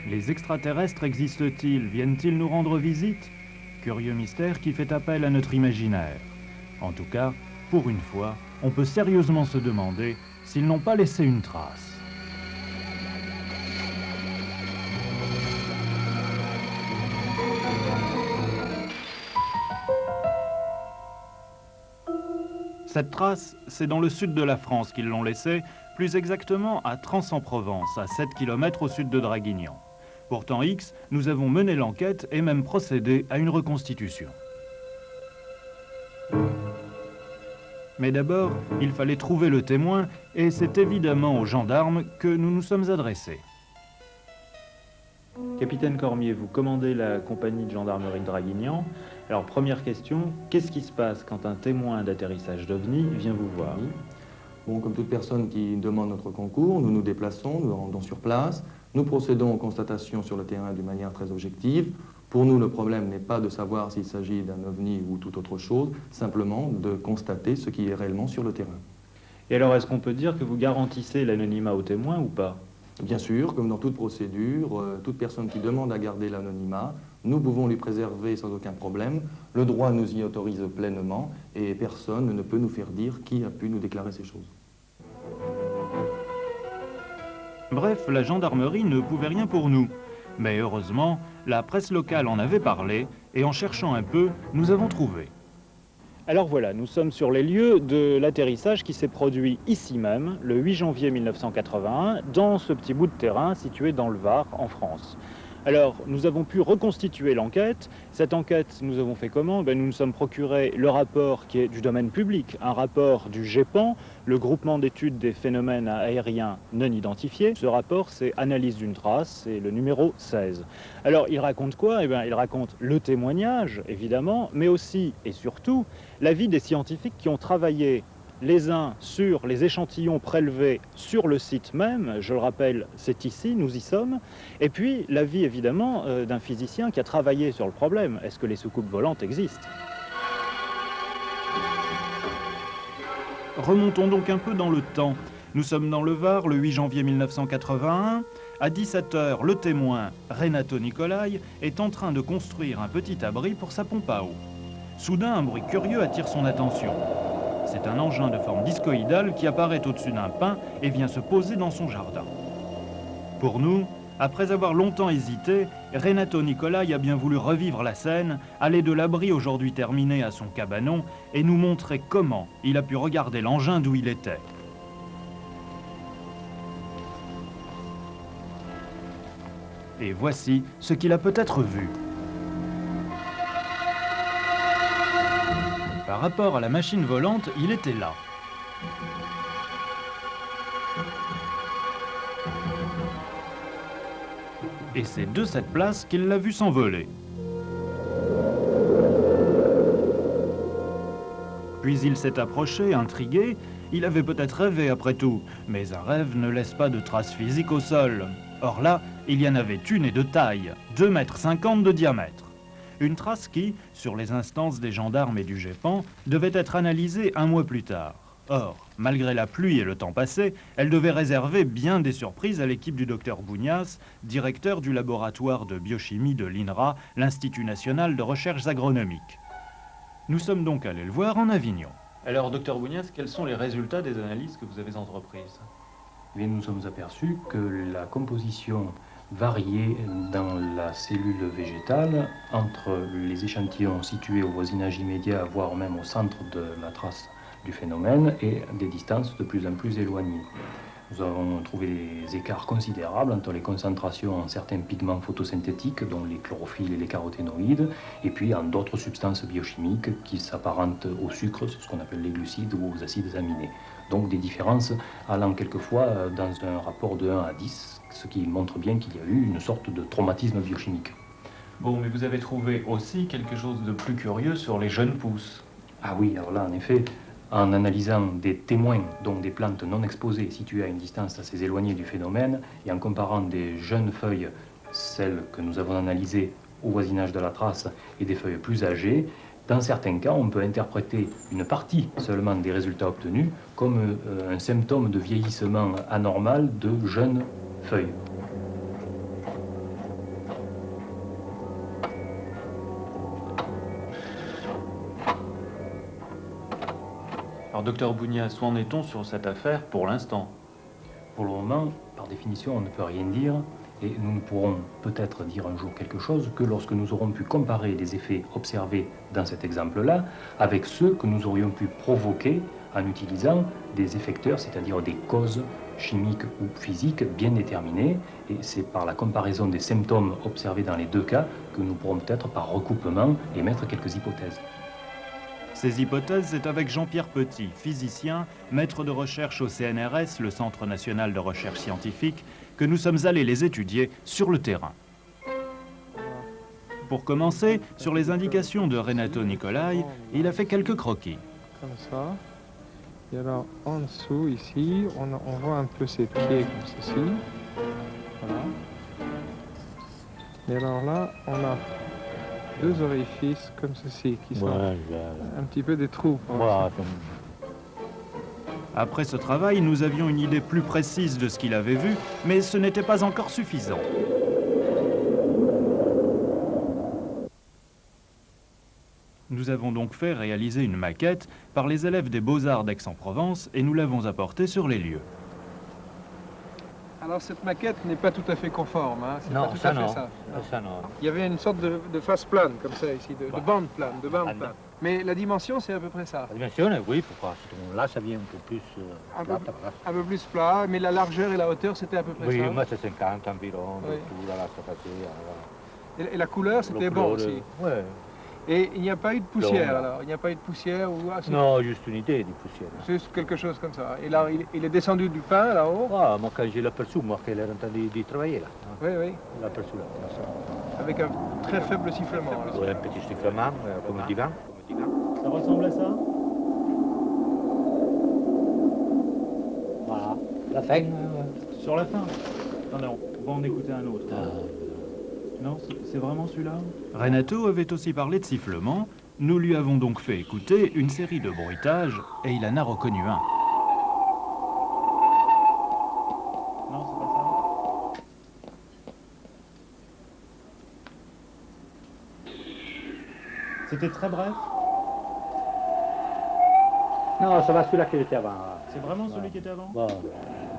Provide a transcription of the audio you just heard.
Les extraterrestres existent-ils? Viennent-ils nous rendre visite? Curieux mystère qui fait appel à notre imaginaire. En tout cas, pour une fois, on peut sérieusement se demander s'ils n'ont pas laissé une trace. Cette trace, c'est dans le sud de la France qu'ils l'ont laissée, plus exactement à Trans-en-Provence, à 7 km au sud de Draguignan. Pourtant X, nous avons mené l'enquête et même procédé à une reconstitution. Mais d'abord, il fallait trouver le témoin, et c'est évidemment aux gendarmes que nous nous sommes adressés. Capitaine Cormier, vous commandez la compagnie de gendarmerie de Draguignan. Alors, première question, qu'est-ce qui se passe quand un témoin d'atterrissage d'OVNI vient vous voir? Bon, comme toute personne qui demande notre concours, nous nous déplaçons, nous rendons sur place, nous procédons aux constatations sur le terrain d'une manière très objective. Pour nous, le problème n'est pas de savoir s'il s'agit d'un OVNI ou toute autre chose, simplement de constater ce qui est réellement sur le terrain. Et alors, est-ce qu'on peut dire que vous garantissez l'anonymat au témoin ou pas? Bien sûr, comme dans toute procédure, toute personne qui demande à garder l'anonymat, nous pouvons lui préserver sans aucun problème. Le droit nous y autorise pleinement et personne ne peut nous faire dire qui a pu nous déclarer ces choses. Bref, la gendarmerie ne pouvait rien pour nous. Mais heureusement, la presse locale en avait parlé et en cherchant un peu, nous avons trouvé. Alors voilà, nous sommes sur les lieux de l'atterrissage qui s'est produit ici même, le 8 janvier 1981, dans ce petit bout de terrain situé dans le Var, en France. Alors, nous avons pu reconstituer l'enquête. Cette enquête, nous avons fait comment? Nous nous sommes procuré le rapport qui est du domaine public, un rapport du GEPAN, le groupement d'études des phénomènes aériens non identifiés. Ce rapport, c'est Analyse d'une trace, c'est le numéro 16. Alors, il raconte quoi? Il raconte le témoignage, évidemment, mais aussi et surtout l'avis des scientifiques qui ont travaillé les uns sur les échantillons prélevés sur le site même, je le rappelle, c'est ici, nous y sommes, et puis l'avis évidemment d'un physicien qui a travaillé sur le problème. Est-ce que les soucoupes volantes existent? Remontons donc un peu dans le temps. Nous sommes dans le Var, le 8 janvier 1981. À 17 h, le témoin, Renato Nicolai, est en train de construire un petit abri pour sa pompe à eau. Soudain, un bruit curieux attire son attention. C'est un engin de forme discoïdale qui apparaît au-dessus d'un pin et vient se poser dans son jardin. Pour nous, après avoir longtemps hésité, Renato Nicolai a bien voulu revivre la scène, aller de l'abri aujourd'hui terminé à son cabanon et nous montrer comment il a pu regarder l'engin d'où il était. Et voici ce qu'il a peut-être vu. Par rapport à la machine volante, il était là. Et c'est de cette place qu'il l'a vu s'envoler. Puis il s'est approché, intrigué. Il avait peut-être rêvé après tout, mais un rêve ne laisse pas de traces physiques au sol. Or là, il y en avait une et de taille, 2,50 m de diamètre. Une trace qui, sur les instances des gendarmes et du GEPAN, devait être analysée un mois plus tard. Or, malgré la pluie et le temps passé, elle devait réserver bien des surprises à l'équipe du docteur Bougnas, directeur du laboratoire de biochimie de l'INRA, l'Institut national de recherches agronomiques. Nous sommes donc allés le voir en Avignon. Alors, docteur Bougnas, quels sont les résultats des analyses que vous avez entreprises? Eh bien, nous sommes aperçus que la composition variait dans la cellule végétale entre les échantillons situés au voisinage immédiat, voire même au centre de la trace du phénomène, et des distances de plus en plus éloignées. Nous avons trouvé des écarts considérables entre les concentrations en certains pigments photosynthétiques, dont les chlorophylles et les caroténoïdes, et puis en d'autres substances biochimiques qui s'apparentent au sucre, ce qu'on appelle les glucides ou aux acides aminés. Donc des différences allant quelquefois dans un rapport de 1 à 10, ce qui montre bien qu'il y a eu une sorte de traumatisme biochimique. Bon, mais vous avez trouvé aussi quelque chose de plus curieux sur les jeunes pousses. Ah oui, alors là, en effet, en analysant des témoins, donc des plantes non exposées situées à une distance assez éloignée du phénomène, et en comparant des jeunes feuilles, celles que nous avons analysées au voisinage de la trace, et des feuilles plus âgées, dans certains cas, on peut interpréter une partie seulement des résultats obtenus comme un symptôme de vieillissement anormal de jeunes feuilles. Alors, docteur Bougnas, où en est-on sur cette affaire pour l'instant? Pour le moment, par définition, on ne peut rien dire et nous ne pourrons peut-être dire un jour quelque chose que lorsque nous aurons pu comparer les effets observés dans cet exemple-là avec ceux que nous aurions pu provoquer en utilisant des effecteurs, c'est-à-dire des causes chimiques ou physiques bien déterminées. Et c'est par la comparaison des symptômes observés dans les deux cas que nous pourrons peut-être par recoupement émettre quelques hypothèses. Ces hypothèses, c'est avec Jean-Pierre Petit, physicien, maître de recherche au CNRS, le Centre national de recherche scientifique, que nous sommes allés les étudier sur le terrain. Pour commencer, sur les indications de Renato Nicolai, il a fait quelques croquis. Comme ça. Et alors en dessous, ici, on voit un peu ses pieds comme ceci. Voilà. Et alors là, on a deux orifices comme ceci, qui sont un petit peu des trous. Après ce travail, nous avions une idée plus précise de ce qu'il avait vu, mais ce n'était pas encore suffisant. Nous avons donc fait réaliser une maquette par les élèves des Beaux-Arts d'Aix-en-Provence et nous l'avons apportée sur les lieux. Alors cette maquette n'est pas tout à fait conforme, hein. C'est Non, pas tout ça à fait non. ça. Ça non. Il y avait une sorte de face plane comme ça ici, de bande plane, Mais la dimension c'est à peu près ça. La dimension, oui, pourquoi? Là, ça vient un peu plus plat. Un peu plus plat, mais la largeur et la hauteur c'était à peu près Oui, ça. moi c'est 50 environ, Oui. tout, là, ça passait. Et la couleur c'était bon aussi. Oui. Et il n'y a pas eu de poussière Non. alors, il n'y a pas eu de poussière ou... Non, juste une idée de poussière. Juste quelque chose comme ça. Et là, il est descendu du pain là-haut. Ah, moi quand j'ai l'aperçu, moi qu'elle est en train de travailler là. Oui, oui. Je l'ai aperçu là, comme ça. Avec un très faible sifflement. Ouais, un petit sifflement, comme du vent. Ça ressemble à ça? Voilà, la fin. Sur la fin? Non, on va en écouter un autre. Non, c'est vraiment celui-là? Renato avait aussi parlé de sifflement. Nous lui avons donc fait écouter une série de bruitages et il en a reconnu un. Non, c'est pas ça. C'était très bref? Non, ça va celui-là qui était avant. C'est vraiment celui qui était avant? Bon.